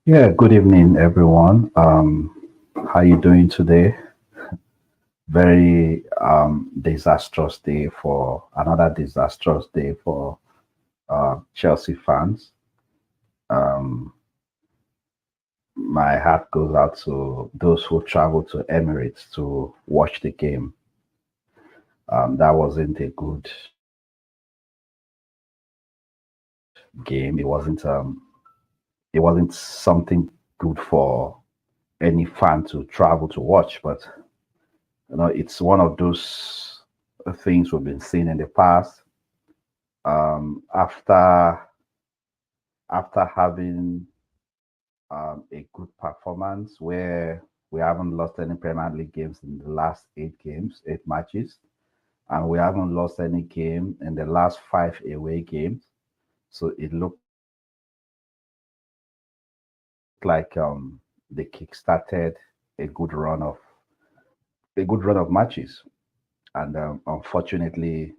Yeah, good evening, everyone. How you doing today? Very disastrous day for another disastrous day for Chelsea fans. Um, my heart goes out to those who travel to Emirates to watch the game. That wasn't a good game. It wasn't something good for any fan to travel to watch, but it's one of those things we've been seeing in the past. After having a good performance where we haven't lost any Premier League games in the last 8 games, 8 matches, and we haven't lost any game in the last 5 away games. So it looked like they kick-started a good run of a good run of matches, and unfortunately,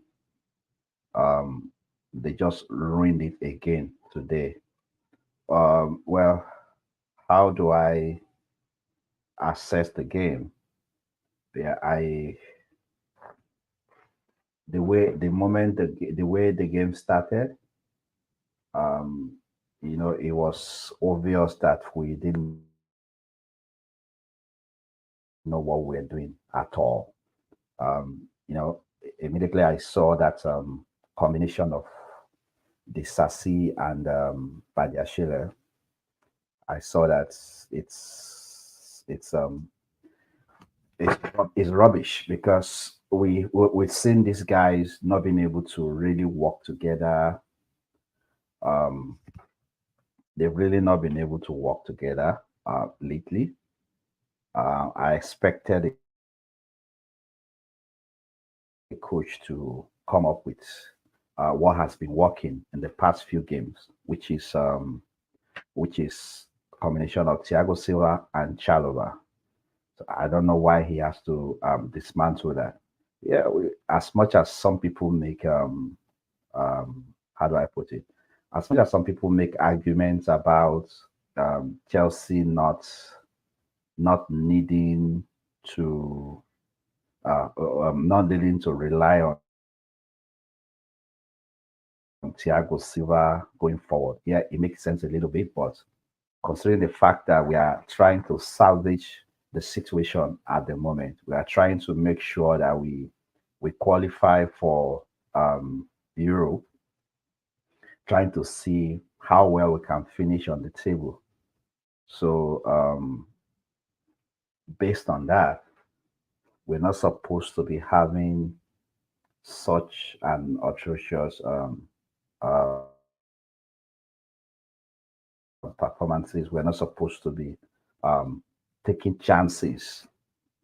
um, they just ruined it again today. Well, how do I assess the game? Yeah, I the moment the way the game started, um, it was obvious that we didn't know what we were doing at all. Immediately I saw that combination of Disasi and Badiashile. I saw that it's it's rubbish because we've seen these guys not being able to really work together. Um, they've really not been able to work together lately. I expected a coach to come up with what has been working in the past few games, which is a combination of Thiago Silva and Chalova. So I don't know why he has to dismantle that. Yeah, as much as some people make how do I put it? As much as some people make arguments about Chelsea not needing to not needing to rely on Thiago Silva going forward. Yeah, it makes sense a little bit, but considering the fact that we are trying to salvage the situation at the moment, we are trying to make sure that we qualify for Europe, trying to see how well we can finish on the table. So based on that, we're not supposed to be having such an atrocious uh, performances. We're not supposed to be um, taking chances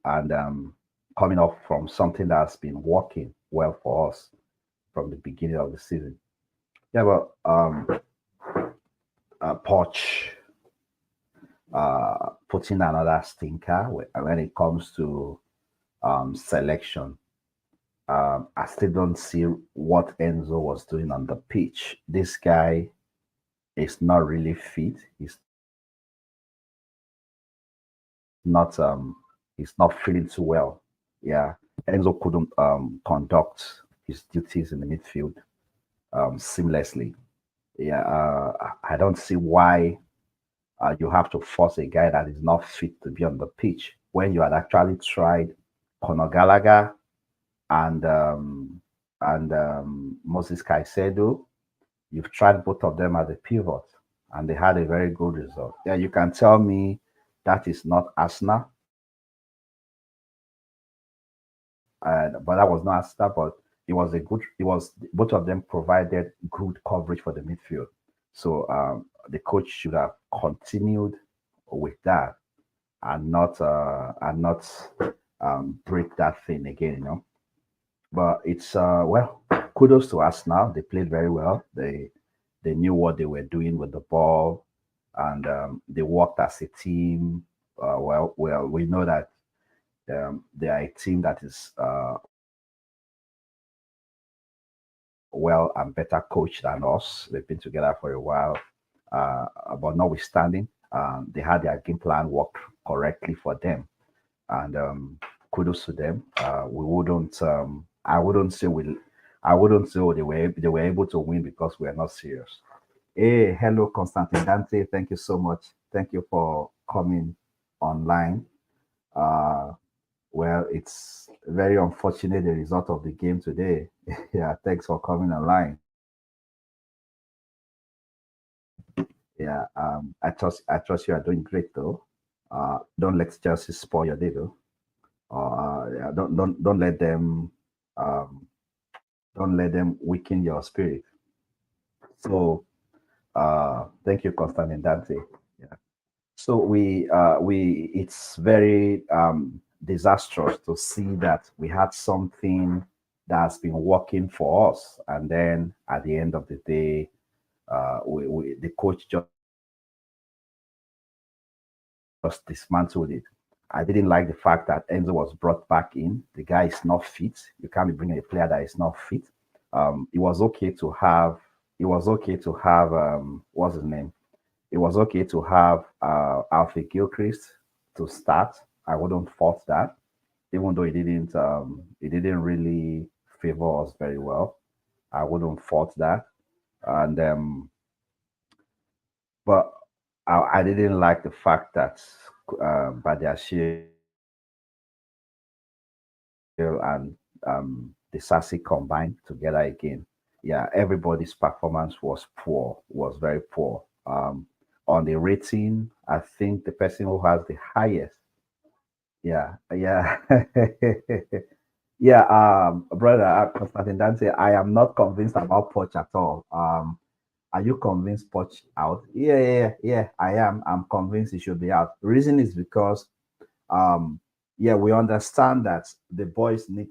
and coming off from something that's been working well for us from the beginning of the season. Yeah, but Poch putting another stinker when it comes to selection. I still don't see what Enzo was doing on the pitch. This guy is not really fit. Not um he's not feeling too well. Yeah, Enzo couldn't conduct his duties in the midfield seamlessly. Yeah, I don't see why you have to force a guy that is not fit to be on the pitch when you had actually tried Conor Gallagher and Moses Caicedo. You've tried both of them as a pivot, and they had a very good result. Yeah, you can tell me that is not Arsenal, but that was not Arsenal. But it was a good. It was both of them provided good coverage for the midfield. So the coach should have continued with that and not break that thing again. But it's well, kudos to us now. They played very well. They knew what they were doing with the ball, and they worked as a team. Well, we know that they are a team that is well and better coached than us. They've been together for a while, but notwithstanding, They had their game plan worked correctly for them, and kudos to them. We wouldn't. I wouldn't say they were able to win because we are not serious. Hey, hello, Constantine Dante. Thank you so much. Thank you for coming online. Uh, well, it's very unfortunate the result of the game today. Yeah, thanks for coming online. Yeah, I trust you are doing great though. Don't let Chelsea spoil your day though. Yeah, don't let them um, don't let them weaken your spirit. So thank you, Constantine Dante. Yeah. So we it's very disastrous to see that we had something that's been working for us, and then at the end of the day, the coach just dismantled it. I didn't like the fact that Enzo was brought back in. The guy is not fit. You can't be bringing a player that is not fit. It was okay to have. It was okay to have. What's his name? It was okay to have Alfie Gilchrist to start. I wouldn't fault that, even though it didn't really favor us very well. I wouldn't fault that, and but I didn't like the fact that Badiashile and the Sassi combined together again. Yeah, everybody's performance was poor, was very poor. On the rating, I think the person who has the highest, yeah, yeah, yeah, brother Constantine Dante, I am not convinced about Poch at all. Are you convinced Poch out? Yeah, yeah, yeah, yeah, I am. I'm convinced he should be out. The reason is because, um, yeah, we understand that the boys need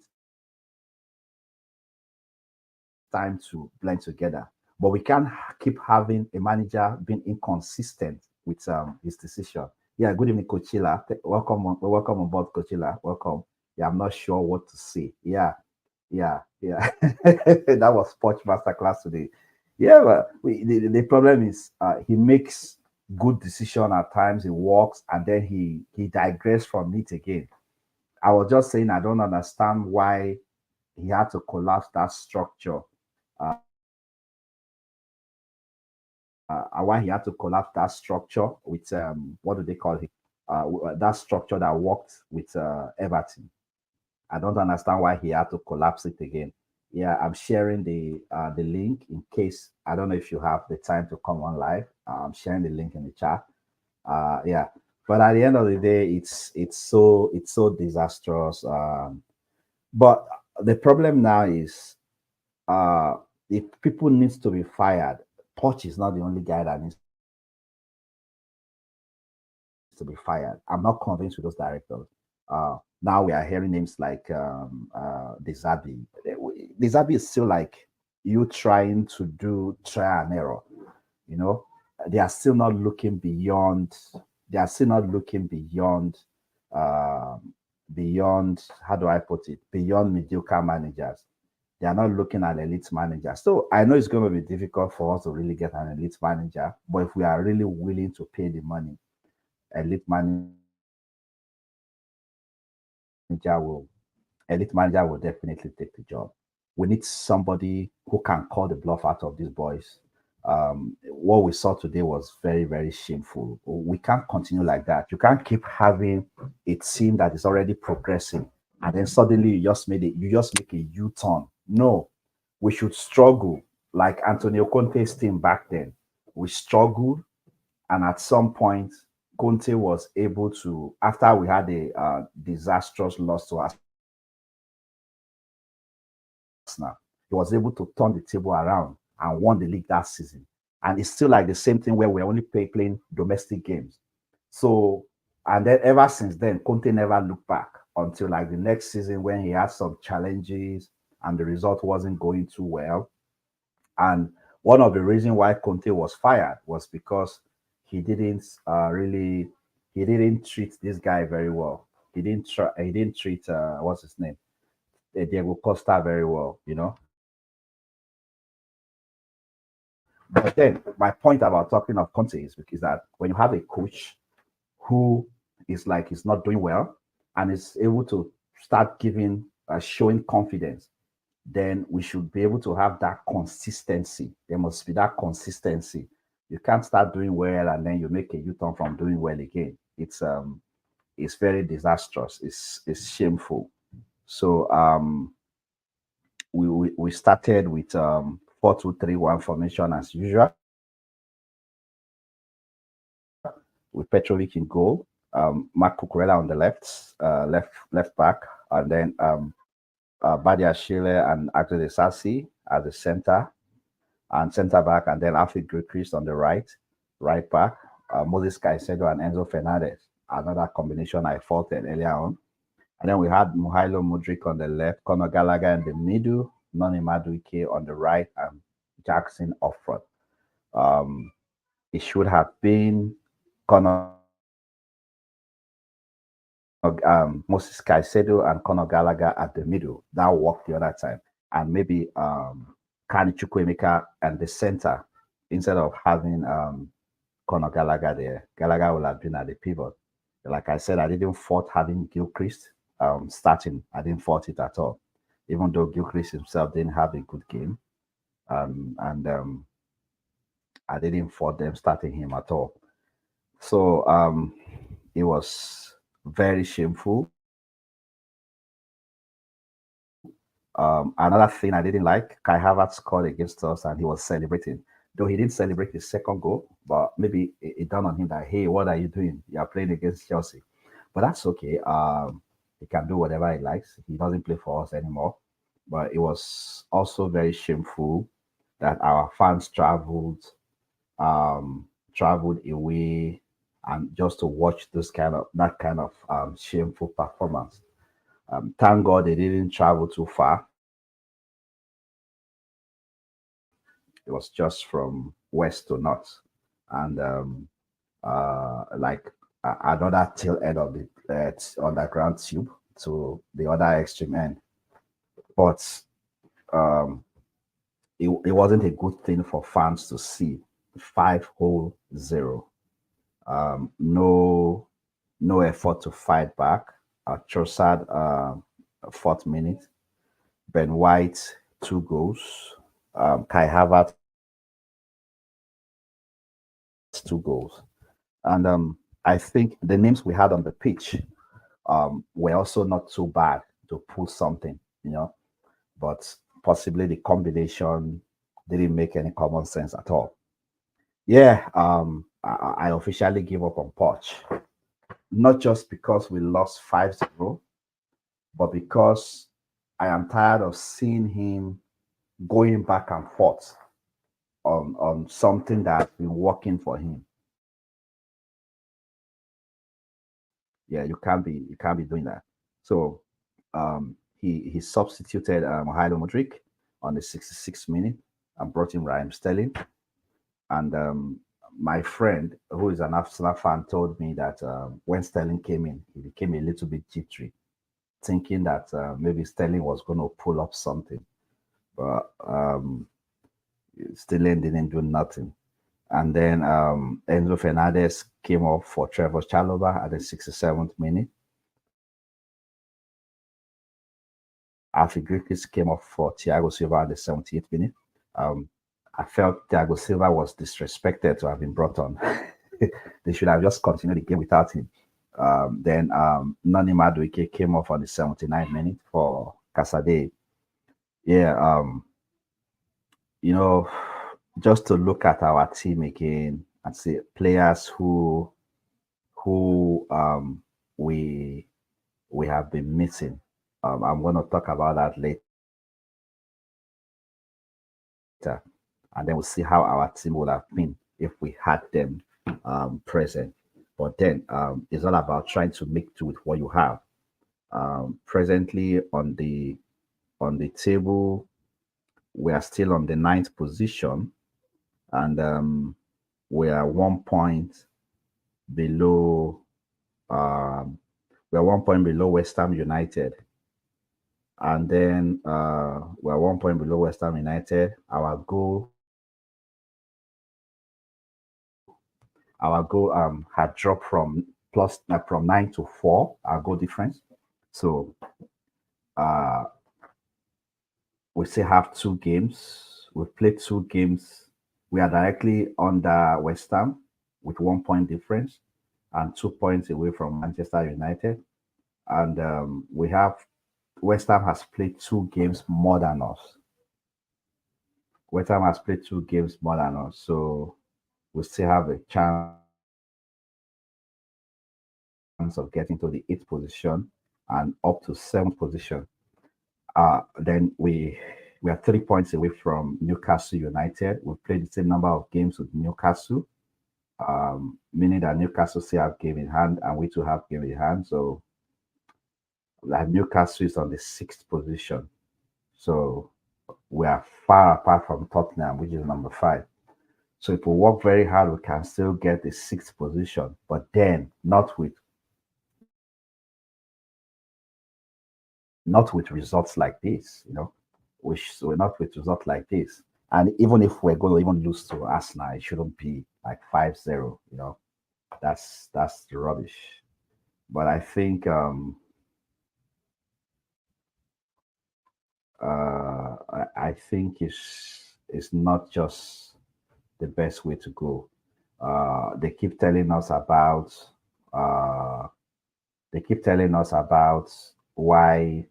time to blend together. But we can't keep having a manager being inconsistent with his decision. Yeah, good evening, Coachella. Welcome on board, Coachella. Welcome. Yeah, I'm not sure what to say. Yeah, yeah, yeah. That was Sports Masterclass today. Yeah, but the problem is he makes good decision at times. He walks and then he digress from it again. I was just saying I don't understand why he had to collapse that structure why he had to collapse that structure with what do they call it? That structure that worked with Everton. I don't understand why he had to collapse it again. Yeah, I'm sharing the link in case I don't know if you have the time to come on live. I'm sharing the link in the chat. Yeah, but at the end of the day, it's so disastrous. But the problem now is if people needs to be fired, Poch is not the only guy that needs to be fired. I'm not convinced with those directors. Now we are hearing names like Dezabi. Dezabi is still like you trying to do trial and error. You know, they are still not looking beyond. They are still not looking beyond. Beyond, how do I put it? Beyond mediocre managers. They are not looking at elite managers. So I know it's going to be difficult for us to really get an elite manager, but if we are really willing to pay the money, elite manager will elite manager will definitely take the job. We need somebody who can call the bluff out of these boys. What we saw today was very, very shameful. We can't continue like that. You can't keep having a team that is already progressing and then suddenly you just make a U-turn. No, we should struggle like Antonio Conte's team back then. We struggled, and at some point, Conte was able to, after we had a disastrous loss to Arsenal, he was able to turn the table around and won the league that season. And it's still like the same thing where we're only playing domestic games. So, and then ever since then, Conte never looked back until like the next season when he had some challenges and the result wasn't going too well. And one of the reasons why Conte was fired was because he didn't he didn't treat this guy very well. He didn't treat what's his name? Diego Costa very well, you know. But then my point about talking of Conte is that when you have a coach who is like is not doing well and is able to start giving showing confidence, then we should be able to have that consistency. There must be that consistency. You can't start doing well and then you make a U-turn from doing well again. It's very disastrous. It's shameful. So we started with 4-2-3-1 formation as usual, with Petrovic in goal, Mark Cucurella on the left back, and then Badia Shile and Axel Sassi as the center and centre back, and then Alfred Gilchrist on the right back, Moses Caicedo and Enzo Fernandez. Another combination I faulted earlier on. And then we had Mihailo Mudryk on the left, Conor Gallagher in the middle, Noni Madueke on the right, and Jackson up front. It should have been Conor Moses Caicedo and Conor Gallagher at the middle. That worked the other time. And maybe Kani Chukwuemeka at the center instead of having Conor Gallagher there. Gallagher will have been at the pivot. Like I said, I didn't fault having Gilchrist starting. I didn't fault it at all, even though Gilchrist himself didn't have a good game. And I didn't fault them starting him at all. So it was very shameful. Another thing I didn't like, Kai Havertz scored against us and he was celebrating. Though he didn't celebrate his second goal, but maybe it dawned on him that, hey, what are you doing? You are playing against Chelsea. But that's okay. He can do whatever he likes. He doesn't play for us anymore. But it was also very shameful that our fans traveled away and just to watch that kind of shameful performance. Thank God they didn't travel too far. It was just from west to north, and like another tail end of the underground tube to the other extreme end. But um, it wasn't a good thing for fans to see 5-0. No effort to fight back. Trossard, fourth minute. Ben White, 2 goals. Kai Havertz, 2 goals. And I think the names we had on the pitch were also not too bad to pull something. But possibly the combination didn't make any common sense at all. Yeah, I officially give up on Poch. Not just because we lost 5-0, but because I am tired of seeing him going back and forth on something that's been working for him. Yeah, you can't be doing that. So he substituted Hailo Modric on the 66th minute and brought in Raheem Sterling. And my friend, who is an Arsenal fan, told me that when Sterling came in, he became a little bit jittery, thinking that maybe Sterling was going to pull up something. But Sterling didn't do nothing. And then Enzo Fernandez came up for Trevor Chalobah at the 67th minute. Alfie Griffiths came up for Thiago Silva at the 78th minute. I felt Thiago Silva was disrespected to have been brought on. They should have just continued the game without him. Then Noni Madueke came off on the 79th minute for Casade. Yeah, just to look at our team again and see players who we have been missing. I'm going to talk about that later, and then we'll see how our team would have been if we had them present. But then it's all about trying to make do with what you have. Presently on the table, we are still on the 9th position, and we are 1 point below. We are 1 point below West Ham United, and then we are 1 point below West Ham United. Our goal Our goal had dropped from 9 to 4. Our goal difference. So uh, we still have 2 games. We've played 2 games. We are directly under West Ham with 1 point difference and 2 points away from Manchester United. And we have West Ham has played 2 games more than us. West Ham has played 2 games more than us, so we still have a chance of getting to the 8th position and up to 7th position. Then we are 3 points away from Newcastle United. We've played the same number of games with Newcastle, meaning that Newcastle still have game in hand and we too have game in hand. So like Newcastle is on the 6th position. So we are far apart from Tottenham, which is number 5. So if we work very hard, we can still get the 6th position, but then not with results like this, which so not with results like this. And even if we're going to even lose to Arsenal, it shouldn't be like 5-0, That's the rubbish. But I think I think it's not just the best way to go. They keep telling us about uh, why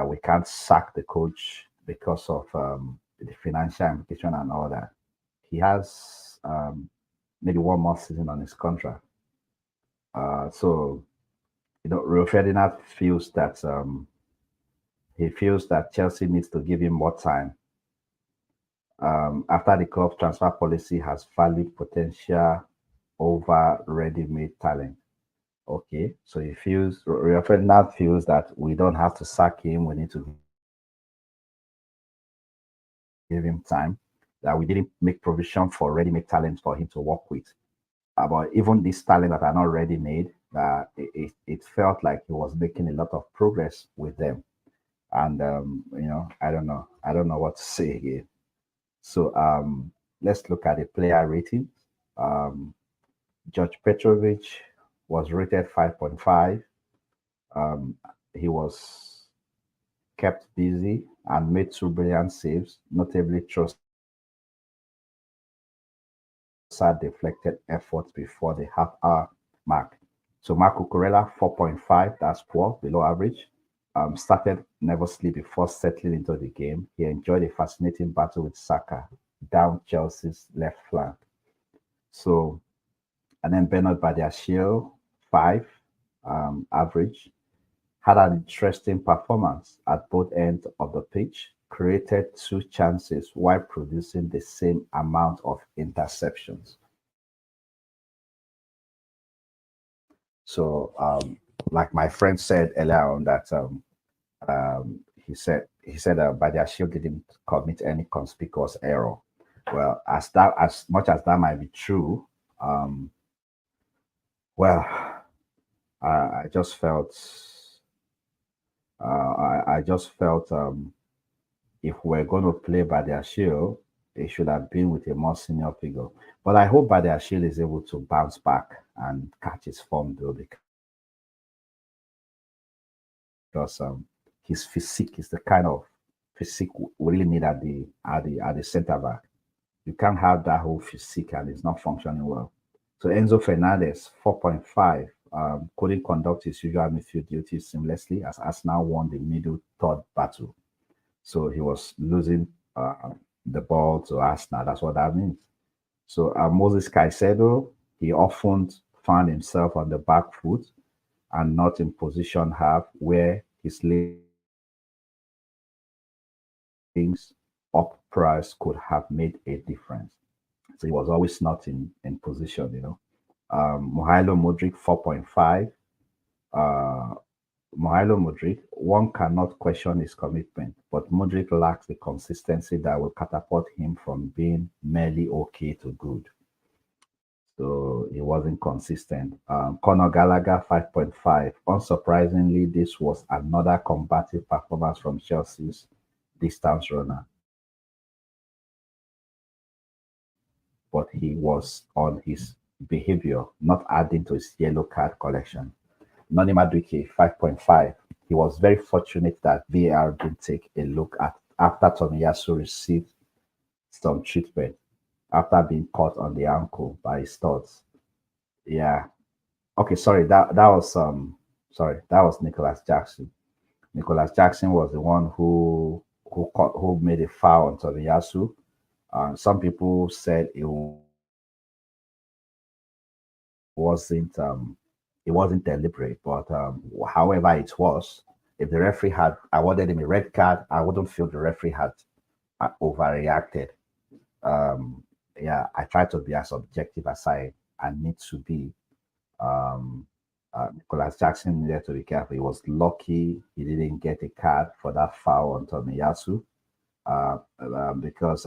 we can't sack the coach because of the financial implication and all that. He has maybe one more season on his contract. So Rio Ferdinand feels that Chelsea needs to give him more time. After the club's transfer policy has valued potential over ready-made talent. Okay, so Rio Ferdinand feels that we don't have to sack him. We need to give him time. That we didn't make provision for ready-made talent for him to work with. But even these talent that are not ready-made, it felt like he was making a lot of progress with them. And I don't know what to say here. So let's look at the player rating. Um, George Petrovic was rated 5.5. Um, he was kept busy and made 2 brilliant saves, notably Trossard deflected efforts before the half-hour mark. So Marco Corella 4.5, that's poor, below average. Started nervously before settling into the game. He enjoyed a fascinating battle with Saka down Chelsea's left flank. So, and then Bernard Badiashile, 5, average, had an interesting performance at both ends of the pitch, created 2 chances while producing the same amount of interceptions. So, like my friend said earlier on, that he said Badiashile didn't commit any conspicuous error. Well, as much as that might be true, um, well, I just felt I just felt if we're going to play Badiashile, it should have been with a more senior figure. But I hope Badiashile is able to bounce back and catch his form though, because his physique is the kind of physique we really need at the center back. You can't have that whole physique and it's not functioning well. So Enzo Fernandez, 4.5, couldn't conduct his usual midfield duties seamlessly as Arsenal won the middle third battle. So he was losing the ball to Arsenal. That's what that means. So Moses Caicedo, he often found himself on the back foot and not in position half where his legs up price could have made a difference. So he was always not in position. Mihailo Modric 4.5. Uh, Mihailo Modric, one cannot question his commitment, but Modric lacks the consistency that will catapult him from being merely okay to good. So he wasn't consistent. Conor Gallagher 5.5. Unsurprisingly, this was another combative performance from Chelsea's distance runner. but he was on his behavior, not adding to his yellow card collection. Noni Madueke, 5.5. He was very fortunate that VAR didn't take a look at after Tomiyasu received some treatment after being caught on the ankle by his studs. Yeah. Okay, sorry, that was that was Nicholas Jackson. Nicholas Jackson was the one who made a foul on Tomiyasu. Some people said wasn't um it wasn't deliberate, but however it was, if the referee had awarded him a red card, I wouldn't feel the referee had overreacted. Um, yeah, I try to be as objective as I need to be. Um, Nicholas Jackson needed to be careful. He was lucky he didn't get a card for that foul on Tomiyasu because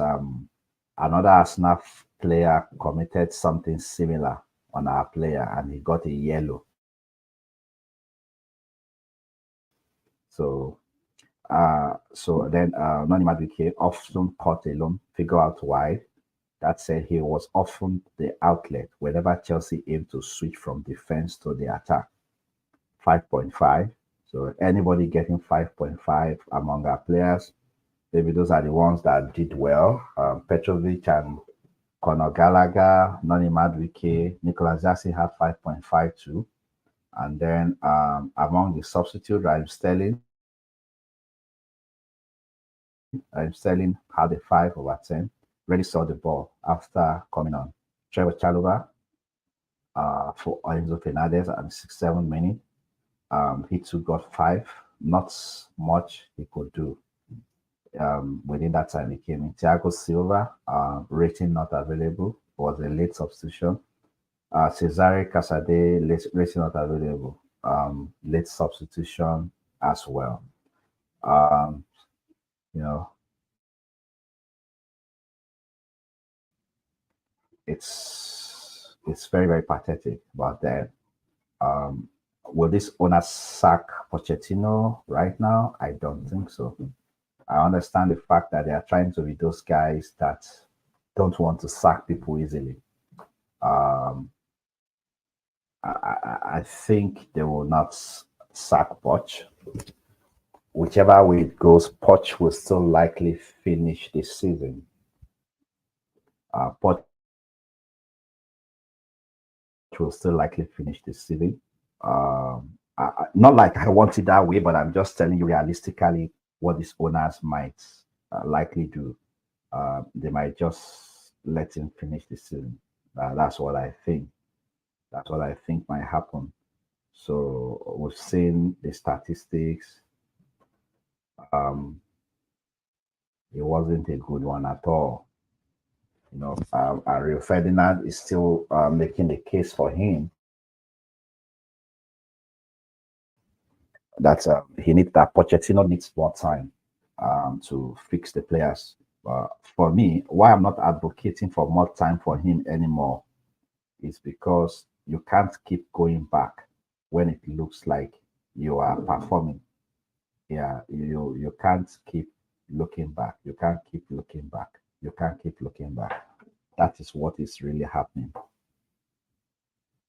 another Arsenal player committed something similar on our player and he got a yellow. So then Noni Madueke often caught alone, figure out why. That said, he was often the outlet whenever Chelsea aimed to switch from defense to the attack. 5.5. So anybody getting 5.5 among our players, maybe those are the ones that did well. Petrovic and Conor Gallagher, Noni Madueke, Nicolas Jackson had 5.5 too. And then among the substitute, Raheem Sterling had a 5/10. Really saw the ball after coming on. Trevor Chalobah for Enzo Fernandez at the 67 minute. He too got 5. Not much he could do within that time he came in. Thiago Silva, rating not available, was a late substitution. Cesare Casade, rating not available, late substitution as well. Um, you know, it's very, very pathetic. But then, will this owner sack Pochettino right now? I don't think so. I understand the fact that they are trying to be those guys that don't want to sack people easily. Um, I think they will not sack Poch. Whichever way it goes, Poch will still likely finish this season. Poch will still likely finish this season. Not like I want it that way, but I'm just telling you realistically what these owners might likely do. They might just let him finish the season. That's what I think. That's what I think might happen. So we've seen the statistics. Um, it wasn't a good one at all. Rio Ferdinand is still making the case for him that he needs that Pochettino needs more time to fix the players. For me, why I'm not advocating for more time for him anymore is because you can't keep going back when it looks like you are performing. Yeah, you can't keep looking back. You can't keep looking back. You can't keep looking back. That is what is really happening.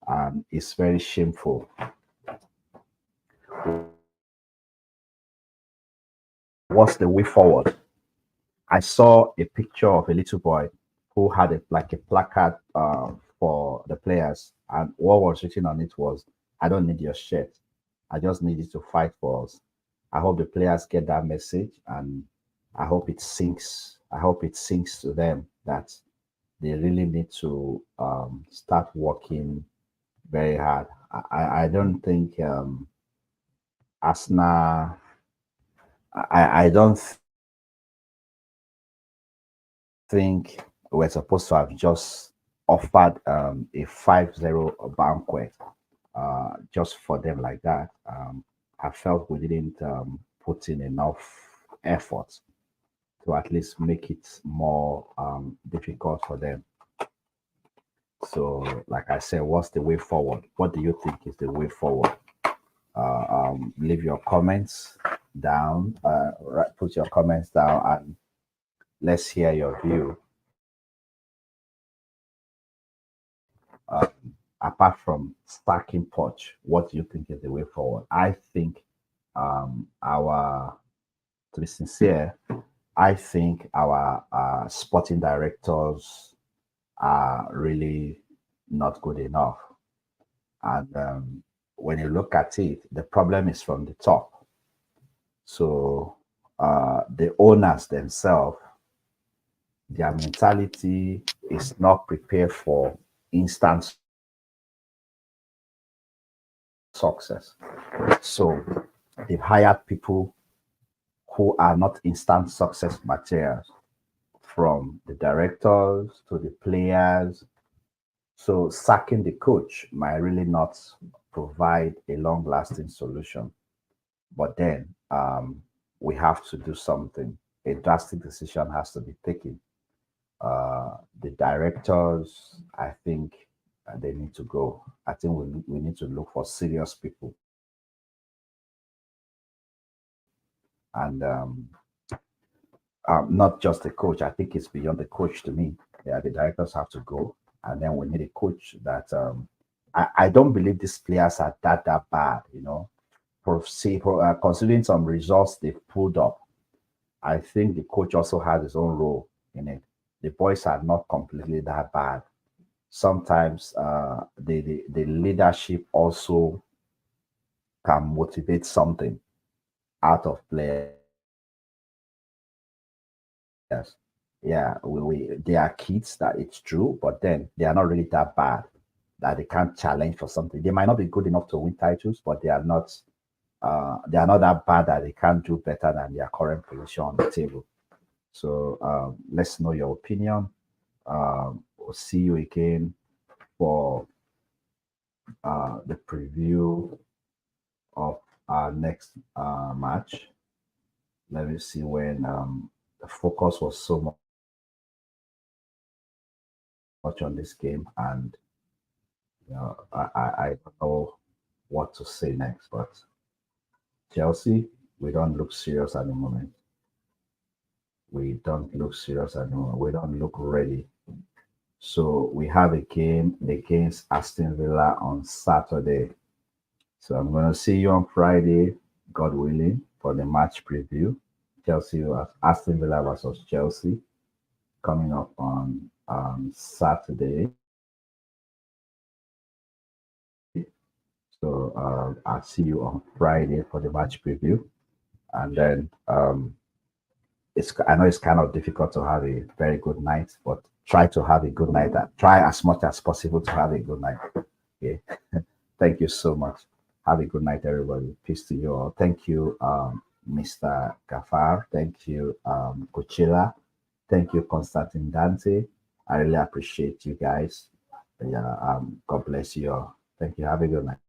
And it's very shameful. What's the way forward? I saw a picture of a little boy who had like a placard for the players, and what was written on it was, "I don't need your shirt. I just need you to fight for us." I hope the players get that message, and I hope it sinks. I hope it sinks to them that they really need to start working very hard. I don't think Arsenal. I don't think we're supposed to have just offered a 5-0 banquet just for them like that. I felt we didn't put in enough effort to at least make it more difficult for them. So, like I said, what's the way forward? What do you think is the way forward? Leave your comments down, put your comments down, and let's hear your view. apart from sacking Poch, what do you think is the way forward? I think to be sincere, I think our sporting directors are really not good enough. And when you look at it, the problem is from the top. So the owners themselves, their mentality is not prepared for instant success. So they've hired people who are not instant success materials, from the directors to the players. So sacking the coach might really not provide a long lasting solution. But then we have to do something. A drastic decision has to be taken. The directors, I think they need to go. I think we need to look for serious people. And not just the coach. I think it's beyond the coach to me. Yeah, the directors have to go. And then we need a coach that I don't believe these players are that bad, you know. Considering some results they've pulled up, I think the coach also has his own role in it. The boys are not completely that bad. Sometimes the leadership also can motivate something out of players. Yeah, they are kids, that it's true, but then they are not really that bad that they can't challenge for something. They might not be good enough to win titles, but they are not that bad that they can't do better than their current position on the table. So let's know your opinion. We'll see you again for the preview of our next match. Let me see when the focus was so much on this game, and you know, I don't know what to say next. But Chelsea, we don't look serious at the moment. We don't look serious at the moment. We don't look ready. So we have a game against Aston Villa on Saturday. So I'm going to see you on Friday, God willing, for the match preview. Aston Villa versus Chelsea, coming up on Saturday. So I'll see you on Friday for the match preview. And then I know it's kind of difficult to have a very good night, but try to have a good night. Try as much as possible to have a good night. Okay. Thank you so much. Have a good night, everybody. Peace to you all. Thank you, Mr. Gafar. Thank you, Coachella. Thank you, Constantine Dante. I really appreciate you guys. Yeah, God bless you all. Thank you. Have a good night.